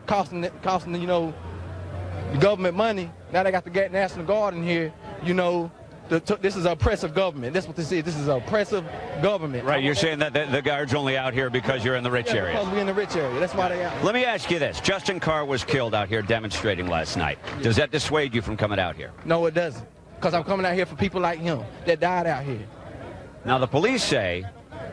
costing the government money. Now they got the National Guard in here, this is an oppressive government. That's what this is. This is an oppressive government. Right, you're saying that the guard's only out here because you're in the rich area. Because we're in the rich area. That's why they out. Let me ask you this. Justin Carr was killed out here demonstrating last night. Does that dissuade you from coming out here? No, it doesn't. Because I'm coming out here for people like him that died out here. Now, the police say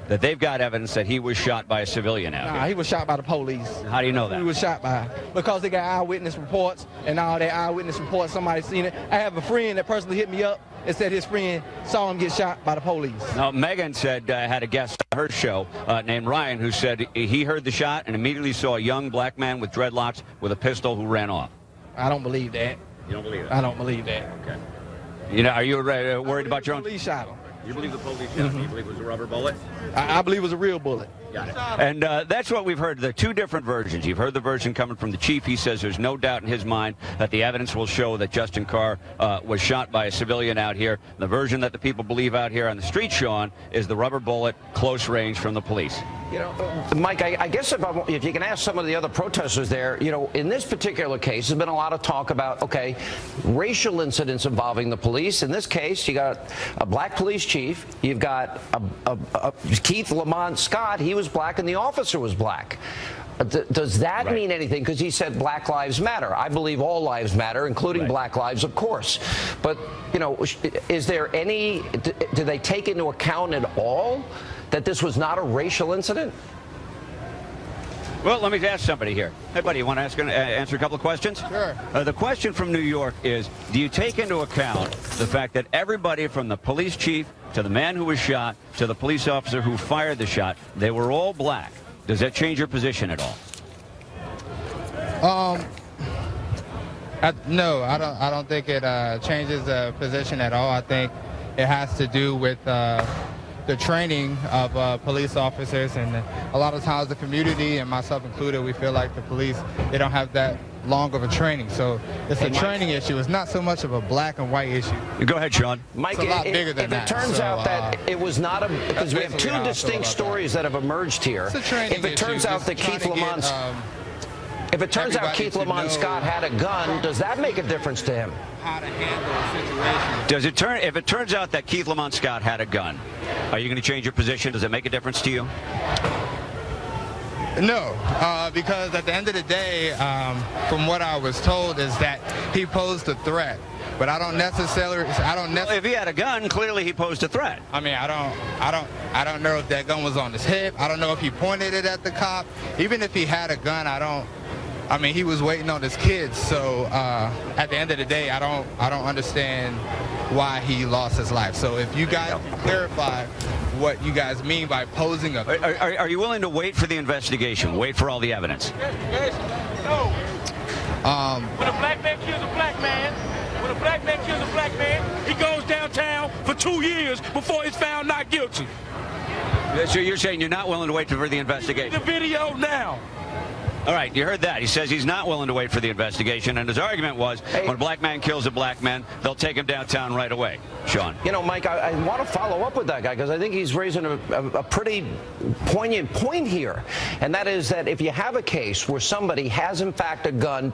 that they've got evidence that he was shot by a civilian out here. He was shot by the police. How do you know that? He was shot by, because they got eyewitness reports, and all that eyewitness reports, somebody seen it. I have a friend that personally hit me up and said his friend saw him get shot by the police. Now, Megan said, had a guest on her show named Ryan, who said he heard the shot and immediately saw a young black man with dreadlocks with a pistol who ran off. I don't believe that. You don't believe that? I don't believe that. Okay. Are you worried about your own? The police shot him. You believe the police shot him? You believe it was a rubber bullet? I believe it was a real bullet. Got it. And that's what we've heard. There are two different versions. You've heard the version coming from the chief. He says there's no doubt in his mind that the evidence will show that Justin Carr was shot by a civilian out here. The version that the people believe out here on the street, Sean, is the rubber bullet, close range from the police. Mike, I guess if you can ask some of the other protesters there, in this particular case, there's been a lot of talk about, okay, racial incidents involving the police. In this case, you got a black police chief. You've got Keith Lamont Scott. He was black and the officer was black. Does that mean anything? Because he said Black Lives Matter. I believe all lives matter, including black lives, of course. But, is there any, do they take into account at all that this was not a racial incident? Well, let me ask somebody here. Hey, buddy, you want to answer a couple of questions? Sure. The question from New York is, do you take into account the fact that everybody from the police chief to the man who was shot to the police officer who fired the shot, they were all black? Does that change your position at all? No, I don't think it changes the position at all. I think it has to do with the training of police officers, and a lot of times the community, and myself included, we feel like the police, they don't have that long of a training. So it's a training issue. It's not so much of a black and white issue. Go ahead, Sean. Mike, it's a lot bigger than that. If it turns out that it was not because we have two distinct stories that have emerged here. If it turns out that Keith Lamont, if it turns out Keith Lamont Scott had a gun, does that make a difference to him? How to handle a situation. If it turns out that Keith Lamont Scott had a gun, are you going to change your position? Does it make a difference to you? No, because at the end of the day, from what I was told, is that he posed a threat. But I don't necessarily. Well, if he had a gun, clearly he posed a threat. I mean, I don't know if that gun was on his hip. I don't know if he pointed it at the cop. Even if he had a gun, I mean, he was waiting on his kids. So at the end of the day, I don't understand why he lost his life. So if you guys can clarify what you guys mean by posing a threat. Are you willing to wait for the investigation? Wait for all the evidence? No. When a black man kills a black man, he goes downtown for 2 years before he's found not guilty. So you're saying you're not willing to wait for the investigation? The video now. All right, you heard that. He says he's not willing to wait for the investigation, and his argument was when a black man kills a black man, they'll take him downtown right away. Sean. Mike, I want to follow up with that guy because I think he's raising a pretty poignant point here, and that is that if you have a case where somebody has in fact a gun,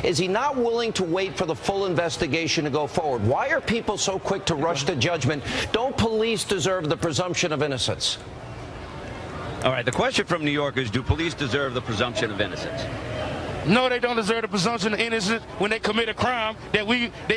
is he not willing to wait for the full investigation to go forward? Why are people so quick to rush to judgment? Don't police deserve the presumption of innocence? All right, the question from New York is, do police deserve the presumption of innocence? No, they don't deserve the presumption of innocence when they commit a crime. They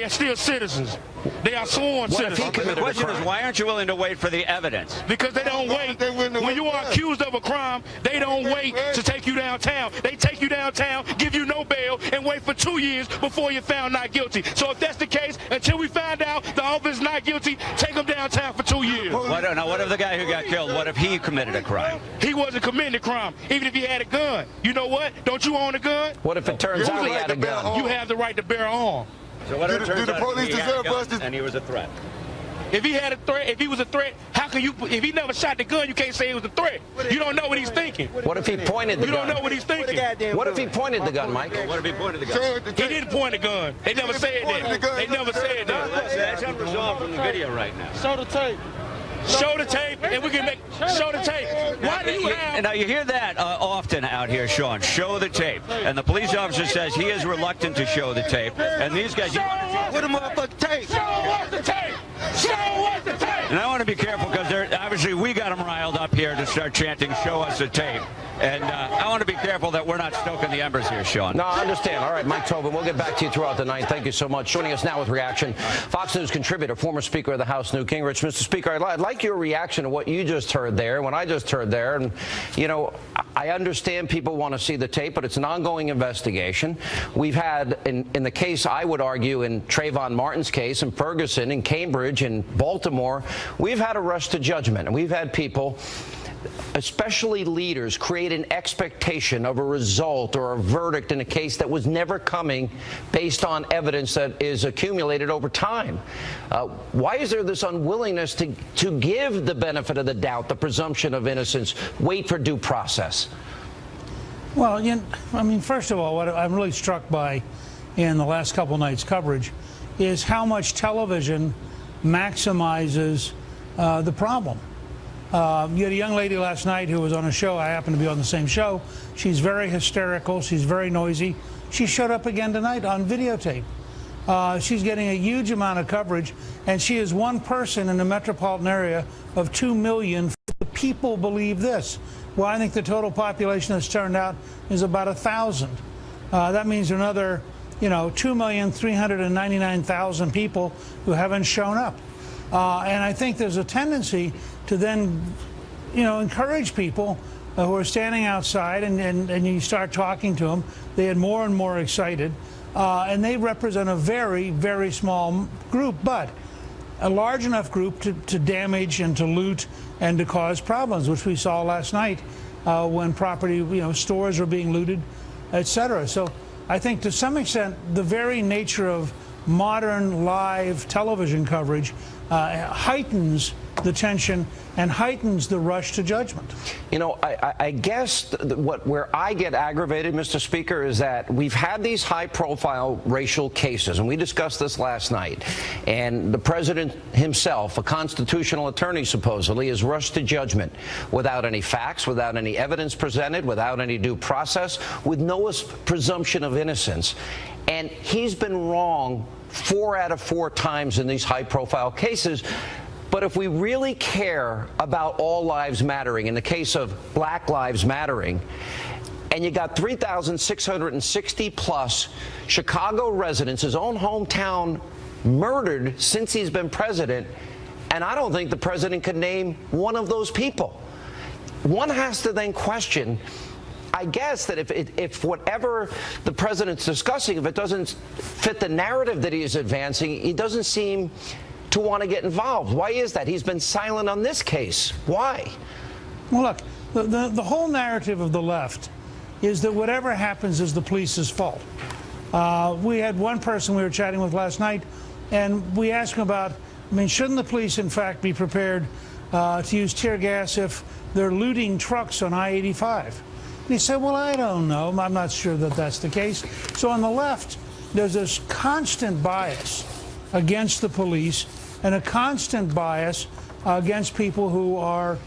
are still citizens. They are sworn citizens. The question is, why aren't you willing to wait for the evidence? Because they don't wait. When you are accused of a crime, they don't wait to take you downtown. They take you downtown, give you no bail, and wait for 2 years before you're found not guilty. So if that's the case, until we find out the officer's not guilty, take them downtown for 2 years. Now, what if the guy who got killed, what if he committed a crime? He wasn't committing a crime, even if he had a gun. You know what? Don't you own a gun? What if it turns out he had a gun? You have the right to bear arms. So what if it turns do the out police he had deserve a gun us to... and he was a threat? If he had a threat, if he was a threat, how can you? If he never shot the gun, you can't say it was a threat. You don't know what he's thinking. What if he pointed the gun? You don't know what he's thinking. What if he pointed the gun, Mike? What if he pointed the gun? He didn't point the gun. They never said that. They never said that. That's unresolved from the video right now. Show the tape. Show the tape, and we can show the tape. Why do you have? Now you hear that often out here, Sean. Show the tape, and the police officer says he is reluctant to show the tape. And these guys, What the motherfucking tape? Show us the tape. Show us the tape. and I want to be careful because obviously we got them riled up here to start chanting, "Show us the tape." And I want to be careful that we're not stoking the embers here, Sean. No, I understand. All right, Mike Tobin, we'll get back to you throughout the night. Thank you so much. Joining us now with reaction, Fox News contributor, former Speaker of the House, Newt Gingrich. Mr. Speaker, I'd like your reaction to what you just heard there, when I just heard there. And, you know, I understand people want to see the tape, but it's an ongoing investigation. We've had, in the case, I would argue, in Trayvon Martin's case, in Ferguson, in Cambridge, in Baltimore, we've had a rush to judgment. And we've had people, especially leaders, create an expectation of a result or a verdict in a case that was never coming based on evidence that is accumulated over time. Why is there this unwillingness to give the benefit of the doubt, the presumption of innocence, wait for due process? Well, I mean, first of all, what I'm really struck by in the last couple nights' coverage is how much television maximizes the problem. You had a young lady last night who was on a show. I happened to be on the same show. She's very hysterical. She's very noisy. She showed up again tonight on videotape. She's getting a huge amount of coverage, and she is one person in a metropolitan area of 2 million. People believe this. Well, I think the total population that's turned out is about 1,000. That means another, 2,399,000 people who haven't shown up. And I think there's a tendency to then, encourage people who are standing outside, and you start talking to them. They get more and more excited, and they represent a very, very small group, but a large enough group to damage and to loot and to cause problems, which we saw last night when property, stores were being looted, etc. So I think to some extent the very nature of modern live television coverage heightens the tension and heightens the rush to judgment. I guess where I get aggravated, Mr. Speaker, is that we've had these high-profile racial cases, and we discussed this last night, and the president himself, a constitutional attorney supposedly, is rushed to judgment without any facts, without any evidence presented, without any due process, with no presumption of innocence. And he's been wrong 4 out of 4 times in these high-profile cases. But if we really care about all lives mattering, in the case of Black Lives Mattering, and you got 3,660 plus Chicago residents, his own hometown, murdered since he's been president, and I don't think the president could name one of those people. One has to then question, I guess, that if whatever the president's discussing, if it doesn't fit the narrative that he is advancing, he doesn't seem to want to get involved. Why is that? He's been silent on this case. Why? Well, look, the whole narrative of the left is that whatever happens is the police's fault. We had one person we were chatting with last night, and we asked him about, shouldn't the police, in fact, be prepared to use tear gas if they're looting trucks on I-85? And he said, well, I don't know. I'm not sure that that's the case. So on the left, there's this constant bias against the police and a constant bias against people who are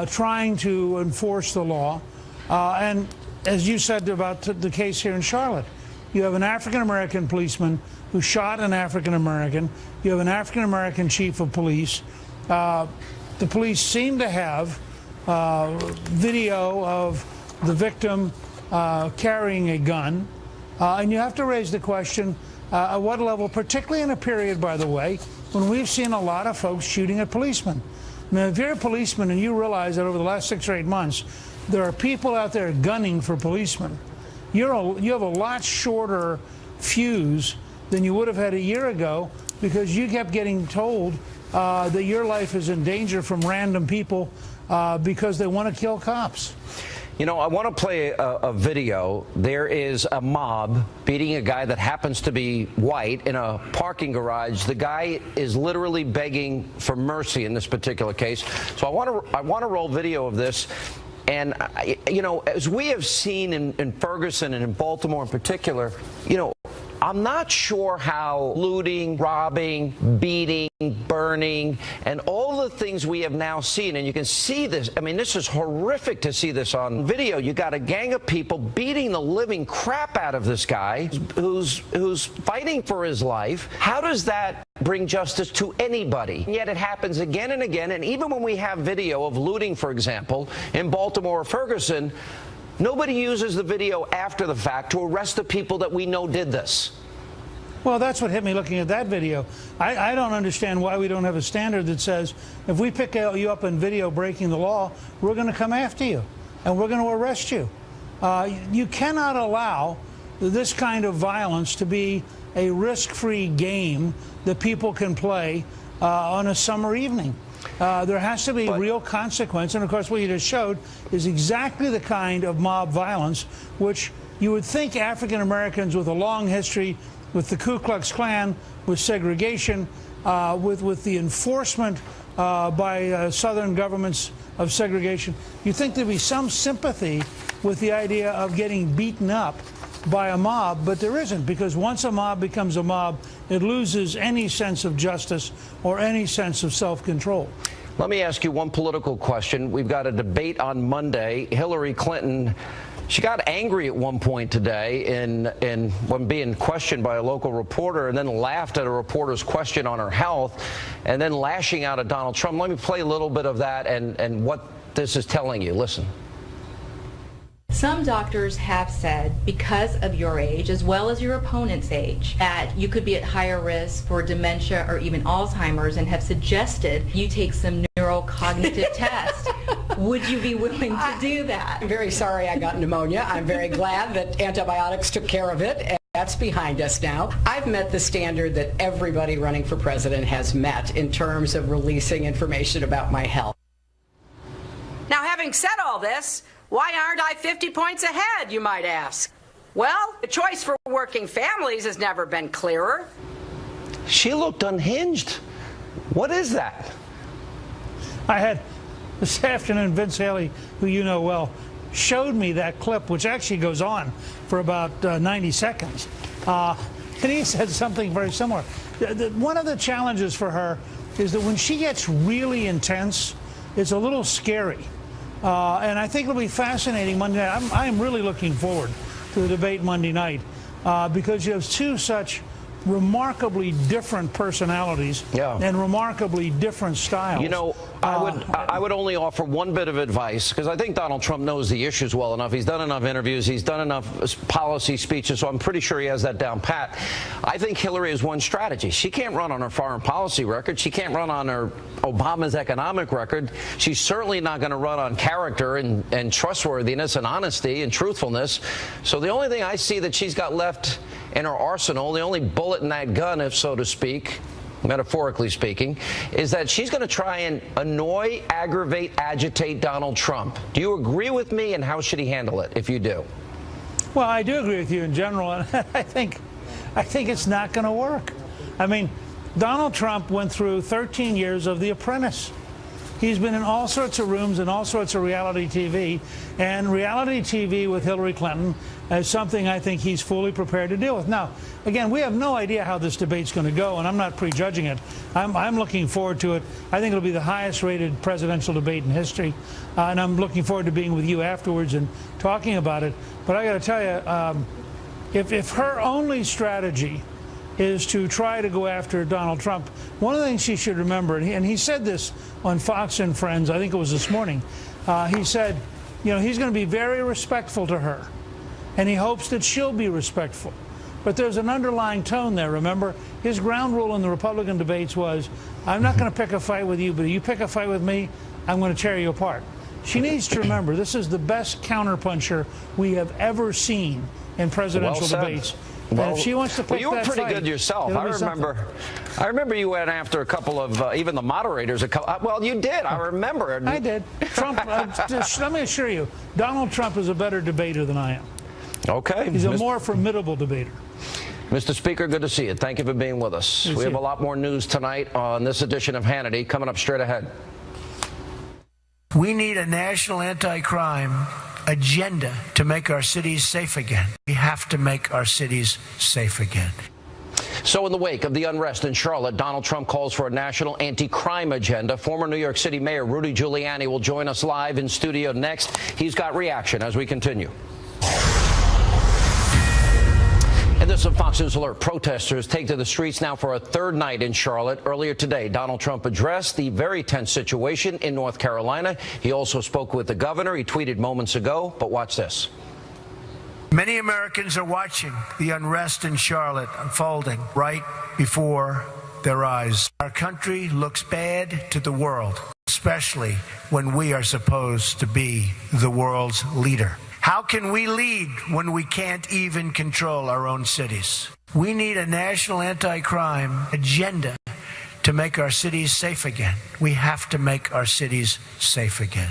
trying to enforce the law. And as you said about the case here in Charlotte, you have an African-American policeman who shot an African-American. You have an African-American chief of police. The police seem to have video of the victim carrying a gun. And you have to raise the question, at what level, particularly in a period, by the way, when we've seen a lot of folks shooting at policemen. If you're a policeman and you realize that over the last 6 or 8 months, there are people out there gunning for policemen, you have a lot shorter fuse than you would have had a year ago, because you kept getting told that your life is in danger from random people because they want to kill cops. I want to play a video. There is a mob beating a guy that happens to be white in a parking garage. The guy is literally begging for mercy in this particular case. So I want to roll video of this. And, as we have seen in Ferguson and in Baltimore in particular, I'm not sure how looting, robbing, beating, burning, and all the things we have now seen, and you can see this. I mean, this is horrific to see this on video. You got a gang of people beating the living crap out of this guy who's fighting for his life. How does that bring justice to anybody? And yet it happens again and again, and even when we have video of looting, for example, in Baltimore or Ferguson, nobody uses the video after the fact to arrest the people that we know did this. Well, that's what hit me looking at that video. I don't understand why we don't have a standard that says if we pick you up in video breaking the law, we're going to come after you and we're going to arrest you. You cannot allow this kind of violence to be a risk-free game that people can play on a summer evening. There has to be real consequence. And, of course, what you just showed is exactly the kind of mob violence which you would think African Americans with a long history with the Ku Klux Klan, with segregation, with the enforcement by Southern governments of segregation, you think there'd be some sympathy with the idea of getting beaten up by a mob, but there isn't, because once a mob becomes a mob, it loses any sense of justice or any sense of self-control. Let me ask you one political question. We've got a debate on Monday. Hillary Clinton, she got angry at one point today when being questioned by a local reporter, and then laughed at a reporter's question on her health, and then lashing out at Donald Trump. Let me play a little bit of that and what this is telling you. Listen. Some doctors have said, because of your age, as well as your opponent's age, that you could be at higher risk for dementia or even Alzheimer's, and have suggested you take some neurocognitive tests. Would you be willing to do that? I'm very sorry I got pneumonia. I'm very glad that antibiotics took care of it, and that's behind us now. I've met the standard that everybody running for president has met in terms of releasing information about my health. Now, having said all this, why aren't I 50 points ahead, you might ask? Well, the choice for working families has never been clearer. She looked unhinged. What is that? I had this afternoon, Vince Haley, who you know well, showed me that clip, which actually goes on for about 90 seconds. And he said something very similar. One of the challenges for her is that when she gets really intense, it's a little scary. And I think it'll be fascinating Monday night. I'm really looking forward to the debate Monday night because you have two such remarkably different personalities and remarkably different styles. You know, I would only offer one bit of advice, because I think Donald Trump knows the issues well enough. He's done enough interviews. He's done enough policy speeches, so I'm pretty sure he has that down pat. I think Hillary has one strategy. She can't run on her foreign policy record. She can't run on her Obama's economic record. She's certainly not going to run on character and trustworthiness and honesty and truthfulness. So the only thing I see that she's got left in her arsenal, the only bullet in that gun, if so to speak, metaphorically speaking, is that she's going to try and annoy, aggravate, agitate Donald Trump. Do you agree with me, and how should he handle it if you do? Well, I do agree with you in general, and I think it's not going to work. I mean, Donald Trump went through 13 years of The Apprentice. He's been in all sorts of rooms and all sorts of reality TV, and reality TV with Hillary Clinton is something I think he's fully prepared to deal with. Now, again, we have no idea how this debate's going to go, and I'm not prejudging it. I'm looking forward to it. I think it'll be the highest-rated presidential debate in history, and I'm looking forward to being with you afterwards and talking about it. But I got to tell you, if her only strategy is to try to go after Donald Trump, one of the things she should remember, and he said this on Fox and Friends, I think it was this morning, he said, you know, he's going to be very respectful to her, and he hopes that she'll be respectful. But there's an underlying tone there, remember? His ground rule in the Republican debates was, I'm not going to pick a fight with you, but if you pick a fight with me, I'm going to tear you apart. She needs to remember, this is the best counterpuncher we have ever seen in presidential debates. Well, and if she wants to pick you were that pretty fight, good yourself. I remember you went after a couple of even the moderators. Well, you did. I remember. I did. Trump. Let me assure you, Donald Trump is a better debater than I am. Okay. He's a more formidable debater. Mr. Speaker, good to see you. Thank you for being with us. We have a lot more news tonight on this edition of Hannity coming up straight ahead. We need a national anti-crime agenda to make our cities safe again. We have to make our cities safe again. So in the wake of the unrest in Charlotte, Donald Trump calls for a national anti-crime agenda. Former New York City Mayor Rudy Giuliani will join us live in studio next. He's got reaction as we continue. And this is Fox News Alert. Protesters take to the streets now for a third night in Charlotte. Earlier today, Donald Trump addressed the very tense situation in North Carolina. He also spoke with the governor. He tweeted moments ago, but watch this. Many Americans are watching the unrest in Charlotte unfolding right before their eyes. Our country looks bad to the world, especially when we are supposed to be the world's leader. How can we lead when we can't even control our own cities? We need a national anti-crime agenda to make our cities safe again. We have to make our cities safe again.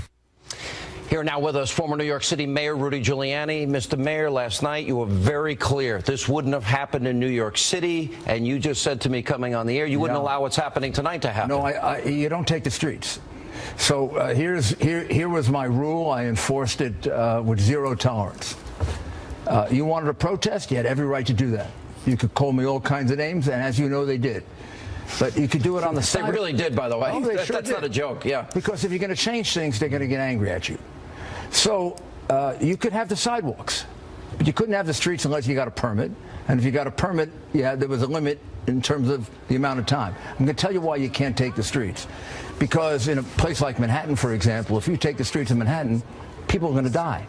Here now with us, former New York City Mayor Rudy Giuliani. Mr. Mayor, last night you were very clear. This wouldn't have happened in New York City, and you just said to me coming on the air, you wouldn't allow what's happening tonight to happen. No, you don't take the streets. So here was my rule. I enforced it with zero tolerance. You wanted to protest, you had every right to do that. You could call me all kinds of names, and as you know, they did. But you could do it on the side. They really did, by the way. Oh, That's not a joke, yeah. Because if you're going to change things, they're going to get angry at you. So you could have the sidewalks, but you couldn't have the streets unless you got a permit. And if you got a permit, yeah, there was a limit in terms of the amount of time. I'm going to tell you why you can't take the streets. Because in a place like Manhattan, for example, if you take the streets of Manhattan, people are going to die.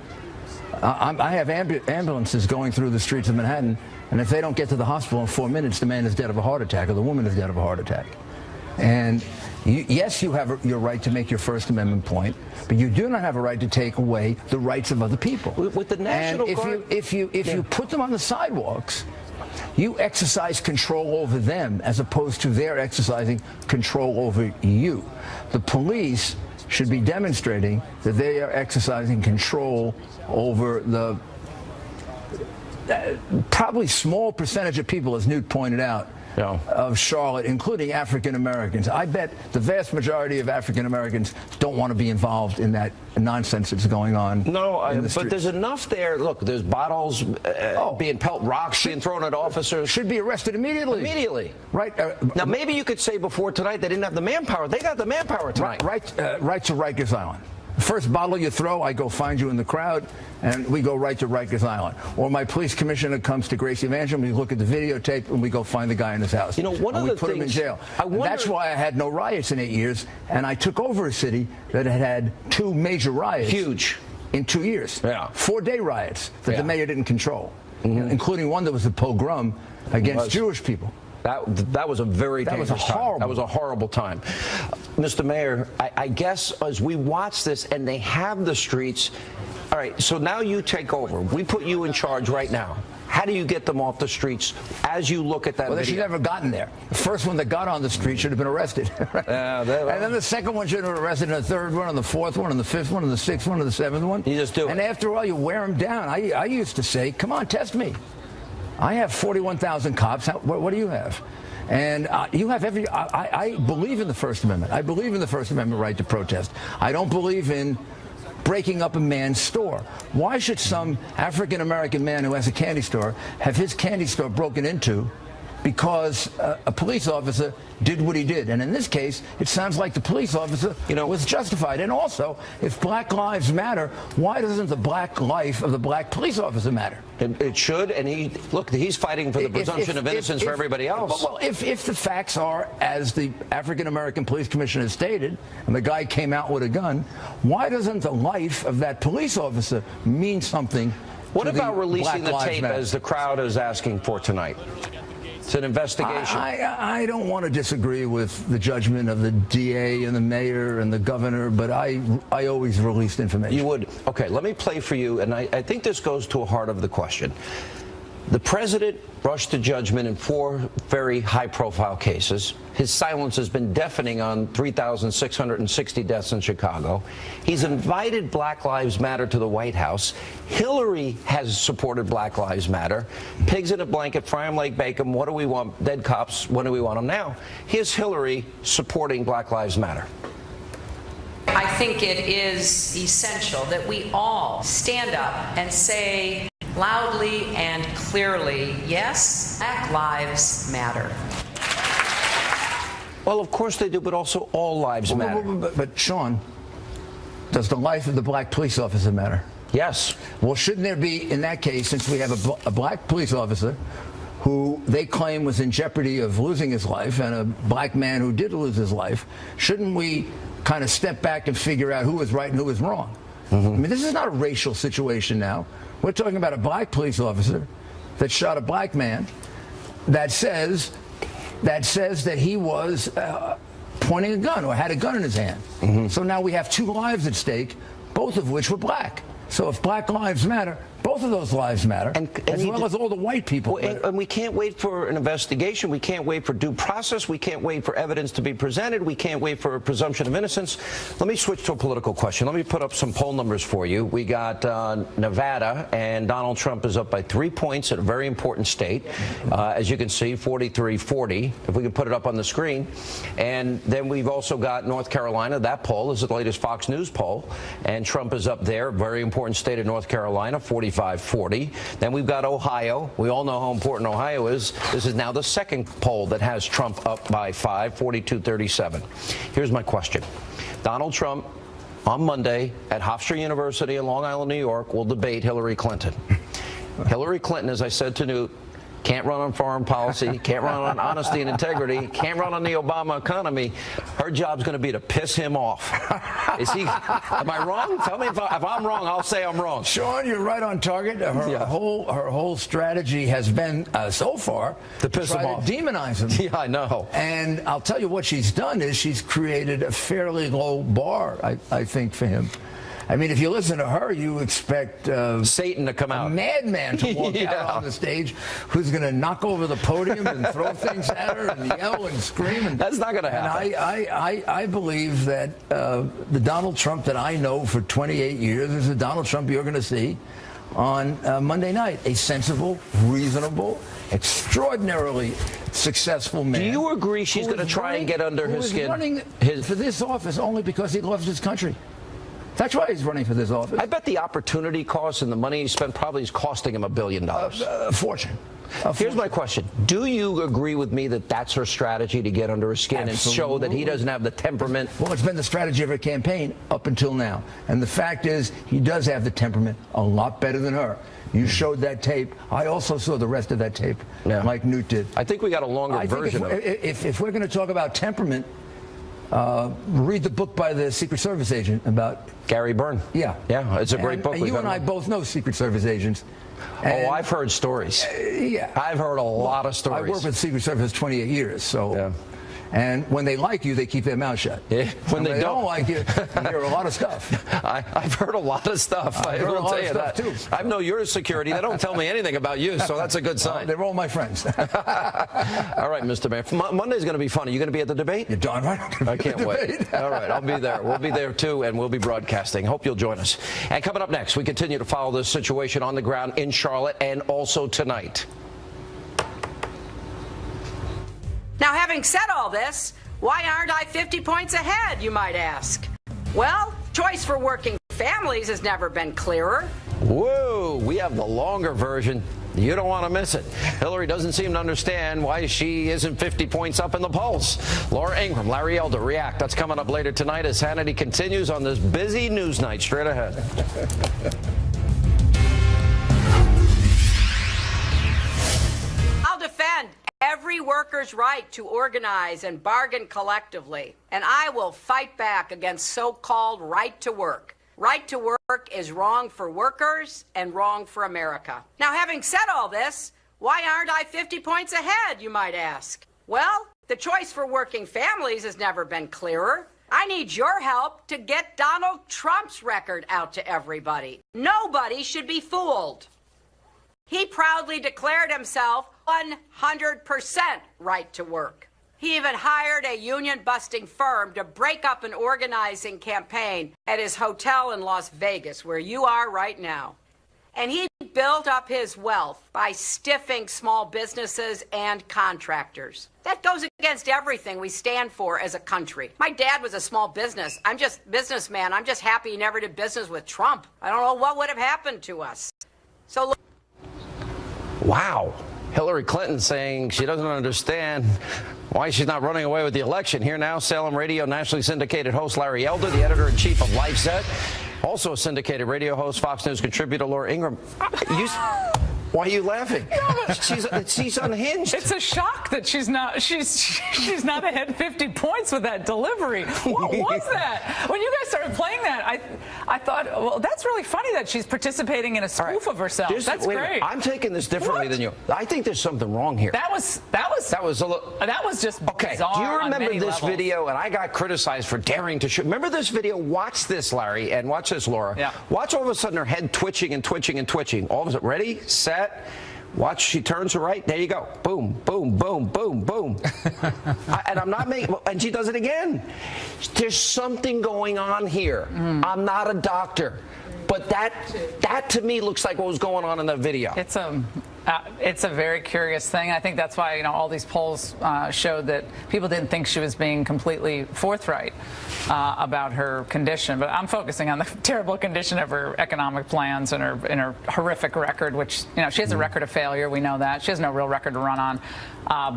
I have ambulances going through the streets of Manhattan, and if they don't get to the hospital in 4 minutes, the man is dead of a heart attack or the woman is dead of a heart attack. And yes, you have your right to make your First Amendment point, but you do not have a right to take away the rights of other people. With the National Guard, if you put them on the sidewalks, you exercise control over them as opposed to their exercising control over you. The police should be demonstrating that they are exercising control over the probably small percentage of people, as Newt pointed out, of Charlotte, including African Americans. I bet the vast majority of African Americans don't want to be involved in that nonsense that's going on. No, but there's enough there. Look, there's bottles being pelted, rocks being thrown at officers. Should be arrested immediately. Immediately. Right. Now, maybe you could say before tonight they didn't have the manpower. They got the manpower tonight. Right to Rikers Island. The first bottle you throw, I go find you in the crowd, and we go right to Rikers Island. Or my police commissioner comes to Gracie Evangel, we look at the videotape, and we go find the guy in his house. You know, one of the we put him in jail. That's why I had no riots in 8 years, and I took over a city that had had 2 major riots. Huge. In 2 years. Yeah. 4-day riots that the mayor didn't control, including one that was a pogrom against Jewish people. That was a very dangerous time. That was a horrible time. Mr. Mayor, I guess as we watch this and they have the streets, all right, so now you take over. We put you in charge right now. How do you get them off the streets as you look at that video? Well, they should never gotten there. The first one that got on the street should have been arrested. And then the second one should have been arrested, and the third one, and the fourth one, and the fifth one, and the sixth one, and the seventh one. You just do it. And after all, you wear them down. I used to say, come on, test me. I have 41,000 cops. What do you have? And you have every. I believe in the First Amendment. I believe in the First Amendment right to protest. I don't believe in breaking up a man's store. Why should some African-American man who has a candy store have his candy store broken into because a police officer did what he did? And in this case, it sounds like the police officer was justified. And also, if Black Lives Matter, why doesn't the black life of the black police officer matter? It should, and he's fighting for the presumption of innocence for everybody else. Well, if the facts are as the African-American police commissioner stated, and the guy came out with a gun, why doesn't the life of that police officer mean something? What about releasing the tape as the crowd is asking for tonight? It's an investigation. I don't want to disagree with the judgment of the DA and the mayor and the governor, but I always released information. You would? Okay, let me play for you, and I think this goes to the heart of the question. The president rushed to judgment in 4 very high-profile cases. His silence has been deafening on 3,660 deaths in Chicago. He's invited Black Lives Matter to the White House. Hillary has supported Black Lives Matter. Pigs in a blanket, fry 'em like bacon. What do we want? Dead cops. When do we want them now? Here's Hillary supporting Black Lives Matter. I think it is essential that we all stand up and say loudly and clearly, yes, Black lives matter. Well, of course they do, but also all lives matter. But Sean, does the life of the black police officer matter? Yes. Well, shouldn't there be, in that case, since we have a black police officer who they claim was in jeopardy of losing his life and a black man who did lose his life, shouldn't we kind of step back and figure out who was right and who was wrong? I mean, this is not a racial situation now. We're talking about a black police officer that shot a black man that says that he was pointing a gun or had a gun in his hand. So now we have two lives at stake, both of which were black. So if black lives matter, both of those lives matter, as well as all the white people. And we can't wait for an investigation. We can't wait for due process. We can't wait for evidence to be presented. We can't wait for a presumption of innocence. Let me switch to a political question. Let me put up some poll numbers for you. We got Nevada, and Donald Trump is up by 3 points in a very important state. As you can see, 43-40, if we can put it up on the screen. And then we've also got North Carolina. That poll is the latest Fox News poll, and Trump is up there. Very important state of North Carolina, 45-40. Then we've got Ohio. We all know how important Ohio is. This is now the second poll that has Trump up by 5, 42-37. Here's my question. Donald Trump, on Monday at Hofstra University in Long Island, New York, will debate Hillary Clinton. Hillary Clinton, as I said to Newt, can't run on foreign policy, can't run on honesty and integrity, can't run on the Obama economy. Her job's going to be to piss him off. Am I wrong? Tell me if I'm wrong. I'll say I'm wrong. Sean, you're right on target. Her whole strategy has been, so far, to piss him off. To demonize him. Yeah, I know. And I'll tell you what she's done is she's created a fairly low bar, I think, for him. I mean, if you listen to her, you expect Satan to come out, a madman to walk out on the stage, who's going to knock over the podium and throw things at her and yell and scream. And that's not going to happen. And I believe that the Donald Trump that I know for 28 years is the Donald Trump you're going to see on Monday night. A sensible, reasonable, extraordinarily successful man. Do you agree she's going to try and get under his skin? Running for this office only because he loves his country. That's why he's running for this office. I bet the opportunity cost and the money he spent probably is costing him $1 billion. A fortune. Here's my question. Do you agree with me that that's her strategy to get under his skin and show that he doesn't have the temperament? Well, it's been the strategy of her campaign up until now. And the fact is, he does have the temperament a lot better than her. You showed that tape. I also saw the rest of that tape, like Newt did. I think we got a longer version of it. If we're going to talk about temperament, read the book by the Secret Service agent about Gary Byrne. Yeah, it's a great book. And you and I both know Secret Service agents. And I've heard stories. Yeah, I've heard a lot of stories. I worked with Secret Service 28 years, so. Yeah. And when they like you, they keep their mouth shut. Yeah. When they don't like you, you hear a lot of stuff. I've heard a lot of stuff. I will tell you that. Too. I know you're security. They don't tell me anything about you, so that's a good sign. They're all my friends. All right, Mr. Mayor. Monday's going to be fun. Are you going to be at the debate? You're darn right. I can't wait. All right, I'll be there. We'll be there, too, and we'll be broadcasting. Hope you'll join us. And coming up next, we continue to follow this situation on the ground in Charlotte and also tonight. Now, having said all this, why aren't I 50 points ahead, you might ask? Well, choice for working families has never been clearer. Whoa, we have the longer version. You don't want to miss it. Hillary doesn't seem to understand why she isn't 50 points up in the polls. Laura Ingraham, Larry Elder, react. That's coming up later tonight as Hannity continues on this busy news night. Straight ahead. I'll defend every worker's right to organize and bargain collectively, and I will fight back against so-called right to work. Right to work is wrong for workers and wrong for America. Now, having said all this, why aren't I 50 points ahead, you might ask? Well, the choice for working families has never been clearer. I need your help to get Donald Trump's record out to everybody. Nobody should be fooled. He proudly declared himself 100% right to work. He even hired a union-busting firm to break up an organizing campaign at his hotel in Las Vegas, where you are right now. And he built up his wealth by stiffing small businesses and contractors. That goes against everything we stand for as a country. My dad was a small businessman. I'm just happy he never did business with Trump. I don't know what would have happened to us. So look. Wow. Hillary Clinton saying she doesn't understand why she's not running away with the election. Here now, Salem Radio nationally syndicated host Larry Elder, the editor-in-chief of LifeZette. Also a syndicated radio host, Fox News contributor Laura Ingraham. Why are you laughing? She's unhinged. It's a shock that she's not ahead 50 points with that delivery. What was that? When you guys started playing that, I thought, well, that's really funny that she's participating in a spoof of herself. That's great. I'm taking this differently than you. I think there's something wrong here. That was just okay. Bizarre. Do you remember this levels. video? And I got criticized for daring to shoot. Remember this video? Watch this, Larry, and watch this, Laura. Yeah. Watch all of a sudden her head twitching and twitching and twitching. All of a sudden, ready, set. Watch, she turns her right. There you go. Boom, boom, boom, boom, boom. And I'm not making, and she does it again. There's something going on here. I'm not a doctor, but that to me looks like what was going on in that video. It's a very curious thing. I think that's why all these polls showed that people didn't think she was being completely forthright about her condition. But I'm focusing on the terrible condition of her economic plans and her horrific record, which she has a record of failure. We know that she has no real record to run on.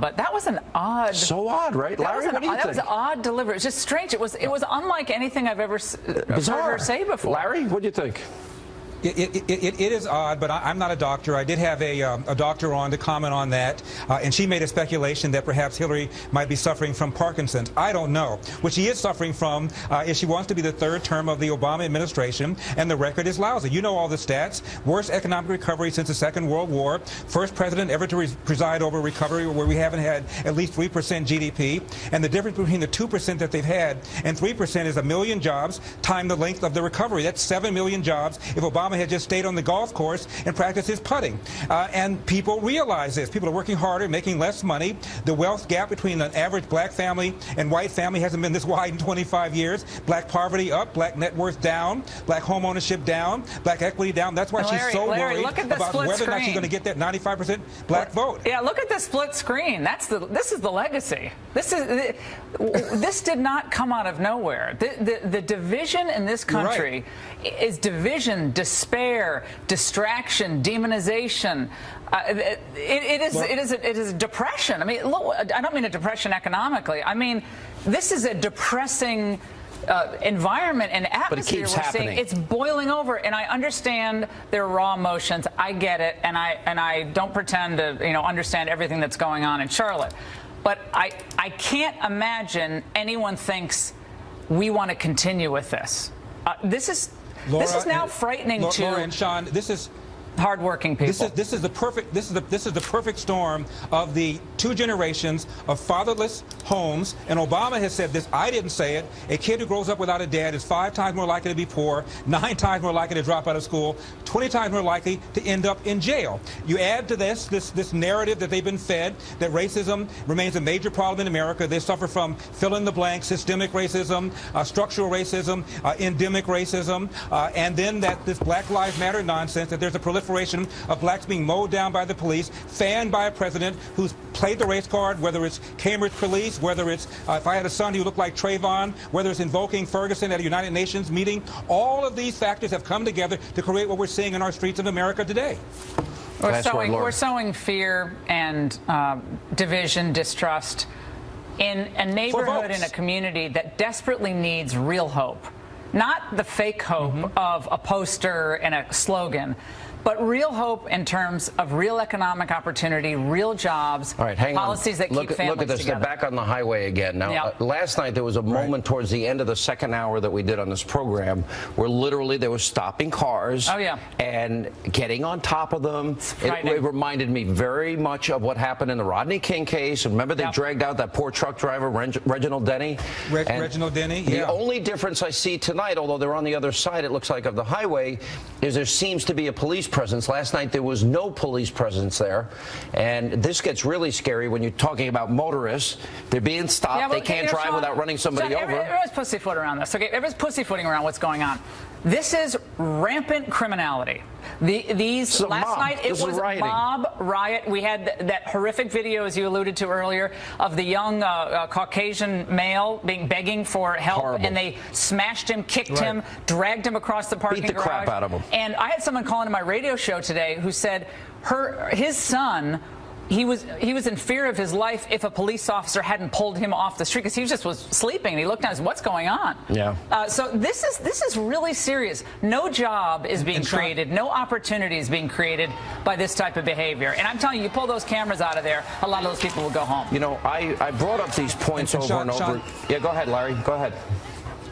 But that was an odd. So odd, right, Larry? What do you think? That was an odd delivery. It was just strange. It was unlike anything I've ever heard her say before. Larry, what do you think? It is odd, but I'm not a doctor. I did have a doctor on to comment on that, and she made a speculation that perhaps Hillary might be suffering from Parkinson's. I don't know. What she is suffering from is she wants to be the third term of the Obama administration, and the record is lousy. You know all the stats. Worst economic recovery since the Second World War. First president ever to preside over recovery where we haven't had at least 3% GDP. And the difference between the 2% that they've had and 3% is 1 million jobs times the length of the recovery. That's 7 million jobs if Obama had just stayed on the golf course and practiced his putting. And people realize this. People are working harder, making less money. The wealth gap between an average black family and white family hasn't been this wide in 25 years. Black poverty up, black net worth down, black home ownership down, black equity down. That's why she's so worried about whether or not she's going to get that 95% black vote. Yeah, look at the split screen. This is the legacy. This did not come out of nowhere. The division in this country is division, despair, distraction, demonization. It is a depression. I mean, look, I don't mean a depression economically. I mean, this is a depressing environment and atmosphere. But it keeps happening. It's boiling over, and I understand their raw emotions. I get it, and I don't pretend to understand everything that's going on in Charlotte. But I can't imagine anyone thinks we want to continue with this. This is now frightening to Laura and Sean, this is hardworking people. This is the perfect storm of the two generations of fatherless homes. And Obama has said this. I didn't say it. A kid who grows up without a dad is 5 times more likely to be poor, 9 times more likely to drop out of school, 20 times more likely to end up in jail. You add to this narrative that they've been fed that racism remains a major problem in America. They suffer from fill in the blank, systemic racism, structural racism, endemic racism, and then that this Black Lives Matter nonsense, that there's a proliferation of blacks being mowed down by the police, fanned by a president who's played the race card, whether it's Cambridge police, whether it's if I had a son who looked like Trayvon, whether it's invoking Ferguson at a United Nations meeting. All of these factors have come together to create what we're seeing in our streets of America today. We're sowing fear and division, distrust in a neighborhood, in a community that desperately needs real hope. Not the fake hope of a poster and a slogan, but real hope in terms of real economic opportunity, real jobs, all right, hang policies on. that keep families Look at this. together. They're back on the highway again. Now, last night there was a moment towards the end of the second hour that we did on this program where literally they were stopping cars and getting on top of them. It reminded me very much of what happened in the Rodney King case. Remember they dragged out that poor truck driver, Reginald Denny? Reginald Denny, yeah. The only difference I see tonight, although they're on the other side, it looks like, of the highway, is there seems to be a police presence. Last night there was no police presence there, and this gets really scary when you're talking about motorists. They're being stopped. They can't drive without running somebody over. Everyone's pussyfooting around this. Okay, everyone's pussyfooting around what's going on. This is rampant criminality. Last night it was a mob riot. We had that horrific video, as you alluded to earlier, of the young Caucasian male begging for help. Horrible. And they smashed him, kicked him, dragged him across the parking garage. Beat the crap out of him. And I had someone call into my radio show today who said his son, he was in fear of his life if a police officer hadn't pulled him off the street, because he just was sleeping and he looked down and said, what's going on? Yeah. So this is really serious. No job is being created, no opportunity is being created by this type of behavior. And I'm telling you, you pull those cameras out of there, a lot of those people will go home. You know, I brought up these points over and over. Yeah, go ahead, Larry. Go ahead.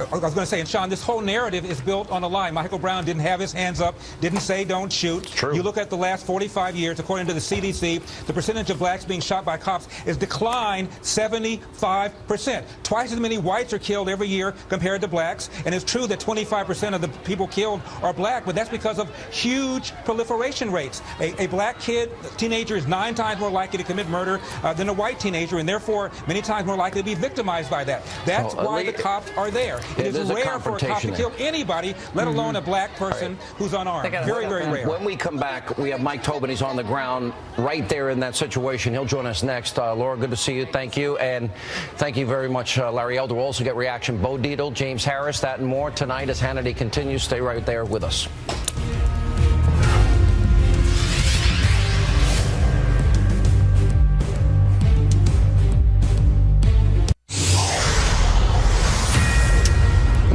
I was going to say, and Sean, this whole narrative is built on a lie. Michael Brown didn't have his hands up, didn't say don't shoot. True. You look at the last 45 years, according to the CDC, the percentage of blacks being shot by cops is declined 75%. Twice as many whites are killed every year compared to blacks. And it's true that 25% of the people killed are black, but that's because of huge proliferation rates. A black teenager is 9 times more likely to commit murder than a white teenager, and therefore many times more likely to be victimized by that. That's why the cops are there. It is rare for a cop to kill anybody, let alone a black person who's unarmed. Very, very rare. When we come back, we have Mike Tobin. He's on the ground right there in that situation. He'll join us next. Laura, good to see you. Thank you. And thank you very much, Larry Elder. We'll also get reaction. Bo Dietl, James Harris, that and more tonight as Hannity continues. Stay right there with us.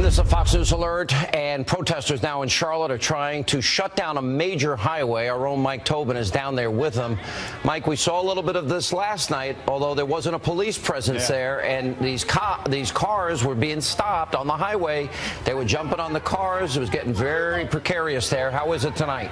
This is a Fox News alert, and protesters now in Charlotte are trying to shut down a major highway. Our own Mike Tobin is down there with them. Mike, we saw a little bit of this last night, although there wasn't a police presence there, and these cars were being stopped on the highway. They were jumping on the cars. It was getting very precarious there. How is it tonight?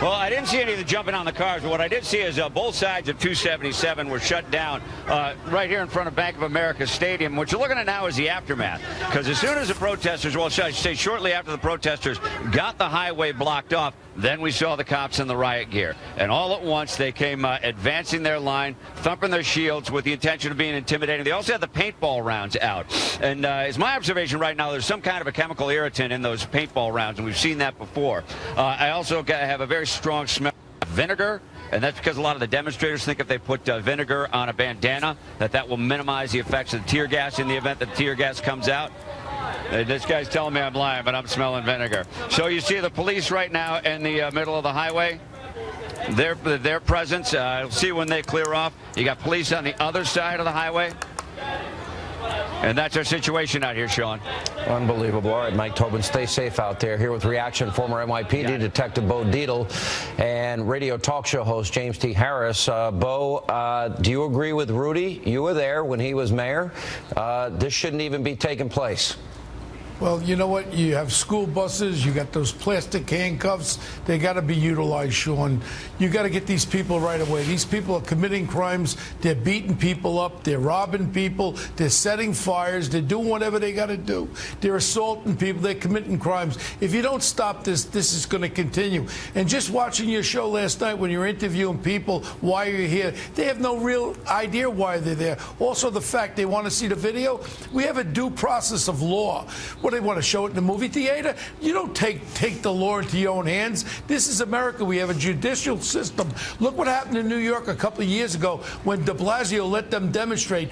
Well, I didn't see any of the jumping on the cars, but what I did see is both sides of 277 were shut down right here in front of Bank of America Stadium. What you're looking at now is the aftermath, because as soon as the protesters, well, should I say shortly after the protesters got the highway blocked off, then we saw the cops in the riot gear. And all at once, they came advancing their line, thumping their shields with the intention of being intimidating. They also had the paintball rounds out. And it's my observation right now, there's some kind of a chemical irritant in those paintball rounds, and we've seen that before. I also have a very strong smell of vinegar, and that's because a lot of the demonstrators think if they put vinegar on a bandana, that will minimize the effects of the tear gas in the event that the tear gas comes out. This guy's telling me I'm lying, but I'm smelling vinegar. So you see the police right now in the middle of the highway. Their presence, you'll see when they clear off. You got police on the other side of the highway. And that's our situation out here, Sean. Unbelievable. All right, Mike Tobin, stay safe out there. Here with reaction, former NYPD Detective Bo Dietl and radio talk show host James T. Harris. Bo, do you agree with Rudy? You were there when he was mayor. This shouldn't even be taking place. Well, you know what? You have school buses. You got those plastic handcuffs. They got to be utilized, Sean. You got to get these people right away. These people are committing crimes. They're beating people up. They're robbing people. They're setting fires. They're doing whatever they got to do. They're assaulting people. They're committing crimes. If you don't stop this, this is going to continue. And just watching your show last night when you're interviewing people, why you're here, they have no real idea why they're there. Also, the fact they want to see the video. We have a due process of law. What, they want to show it in the movie theater? You don't take the law into your own hands. This is America. We have a judicial system. Look what happened in New York a couple of years ago when de Blasio let them demonstrate.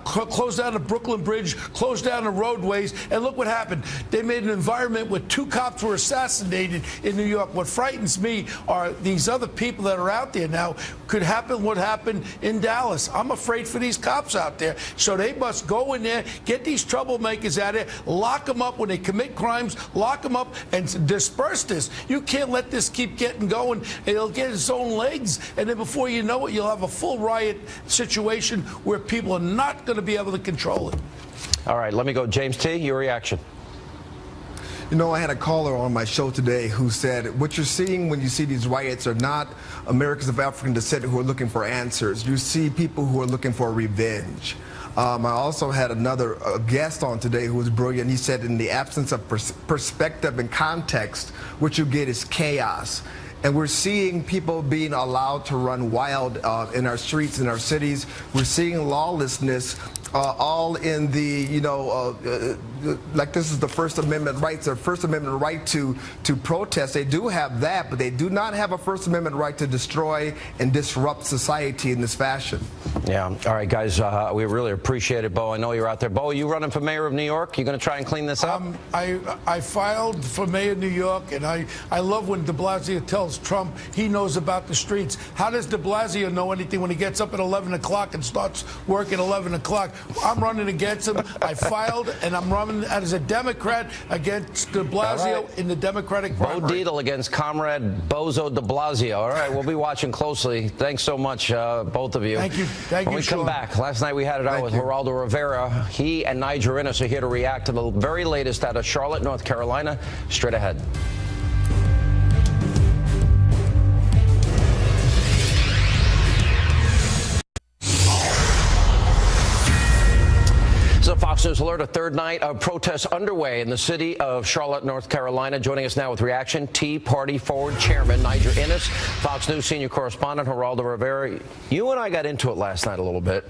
Close down the Brooklyn Bridge, close down the roadways, and look what happened. They made an environment where 2 cops were assassinated in New York. What frightens me are these other people that are out there now. Could happen what happened in Dallas. I'm afraid for these cops out there. So they must go in there, get these troublemakers out there, lock them up when they commit crimes, lock them up, and disperse this. You can't let this keep getting going. It'll get its own legs, and then before you know it, you'll have a full riot situation where people are not going to be able to control it. All right, let me go. James T., your reaction. You know, I had a caller on my show today who said what you're seeing when you see these riots are not Americans of African descent who are looking for answers. You see people who are looking for revenge. I also had another guest on today who was brilliant. He said in the absence of perspective and context, what you get is chaos. And we're seeing people being allowed to run wild in our streets, in our cities. We're seeing lawlessness all in the, like this is the First Amendment rights, their First Amendment right to protest. They do have that, but they do not have a First Amendment right to destroy and disrupt society in this fashion. Yeah. All right, guys, we really appreciate it, Bo. I know you're out there. Bo, you running for mayor of New York? You going to try and clean this up? I filed for mayor of New York, and I love when de Blasio tells Trump he knows about the streets. How does de Blasio know anything when he gets up at 11 o'clock and starts work at 11 o'clock? I'm running against him. I filed, and I'm running as a Democrat against de Blasio in the Democratic primary. Bo Dietl against Comrade Bozo de Blasio. All right, we'll be watching closely. Thanks so much, both of you. Thank you. Thank when you, we come Sean. back, last night we had it out with Geraldo Rivera. He and Niger Innes are here to react to the very latest out of Charlotte, North Carolina. Straight ahead. So Fox News Alert, a third night of protests underway in the city of Charlotte, North Carolina. Joining us now with reaction, Tea Party Forward Chairman Niger Innes, Fox News senior correspondent Geraldo Rivera. You and I got into it last night a little bit,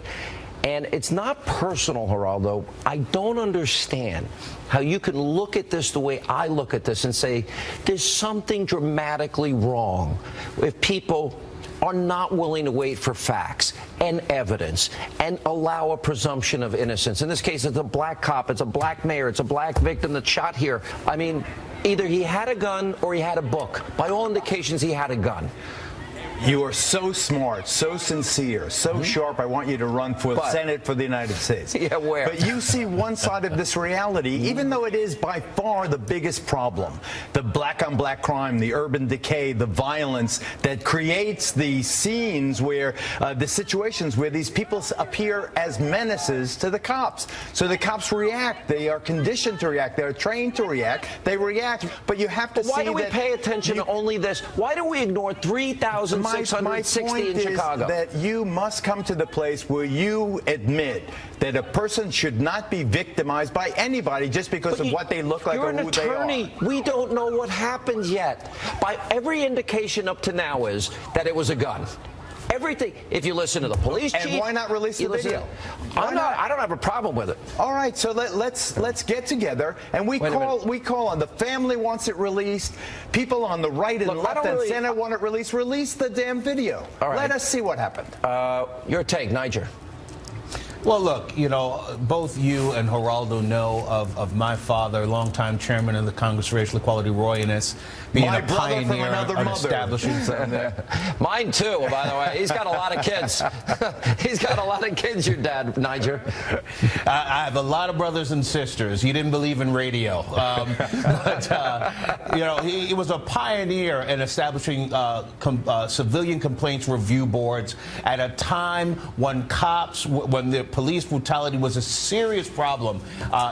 and it's not personal, Geraldo. I don't understand how you can look at this the way I look at this and say there's something dramatically wrong if people are not willing to wait for facts and evidence and allow a presumption of innocence. In this case, it's a black cop, it's a black mayor, it's a black victim that's shot here. I mean, either he had a gun or he had a book. By all indications, he had a gun. You are so smart, so sincere, so sharp. I want you to run for the Senate for the United States. Yeah, where? But you see one side of this reality, even though it is by far the biggest problem. The black-on-black crime, the urban decay, the violence that creates the scenes where, the situations where these people appear as menaces to the cops. So the cops react. They are conditioned to react. They're trained to react. They react. But you have to see that... Why do we pay attention to only this? Why do we ignore 3,660 in Chicago? Is that you must come to the place where you admit that a person should not be victimized by anybody just because of what they look like or who they are. You're an attorney. We don't know what happened yet. By every indication up to now is that it was a gun. Everything. If you listen to the police chief, and why not release the video? I don't have a problem with it. All right, so let's get together and we call on the family wants it released. People on the right and left and center want it released. Release the damn video. All right. Let us see what happened. Your take, Niger. Well, look, both you and Geraldo know of my father, longtime chairman of the Congress for Racial Equality, Roy Innes, being a pioneer of establishing something. Mine too, by the way. He's got a lot of kids. He's got a lot of kids, your dad, Niger. I have a lot of brothers and sisters. He didn't believe in radio. He was a pioneer in establishing civilian complaints review boards at a time when when the police brutality was a serious problem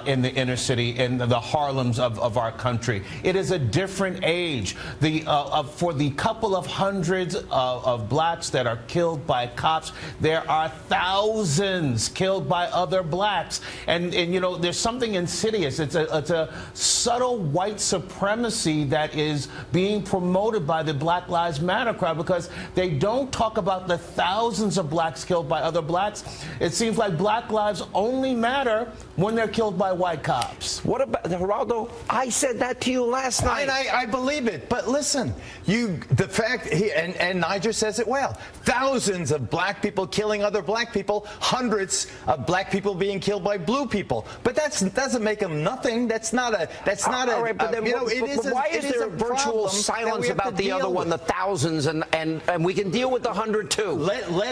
in the inner city, in the Harlems of our country. It is a different age. For the couple of hundreds of blacks that are killed by cops, there are thousands killed by other blacks. And there's something insidious. It's a subtle white supremacy that is being promoted by the Black Lives Matter crowd because they don't talk about the thousands of blacks killed by other blacks. It seems like black lives only matter when they're killed by white cops. What about Geraldo? I said that to you last night. I believe it, but listen, the fact, and Niger says it well, thousands of black people killing other black people, hundreds of black people being killed by blue people, but that doesn't make them nothing. That's not a. Right, but then, why is there virtual silence about the other one, the thousands, and we can deal with the 100 too?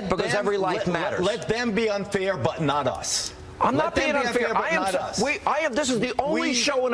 Because every life matters. Let them be unfair, but not us. I'm not being unfair. This is the only show in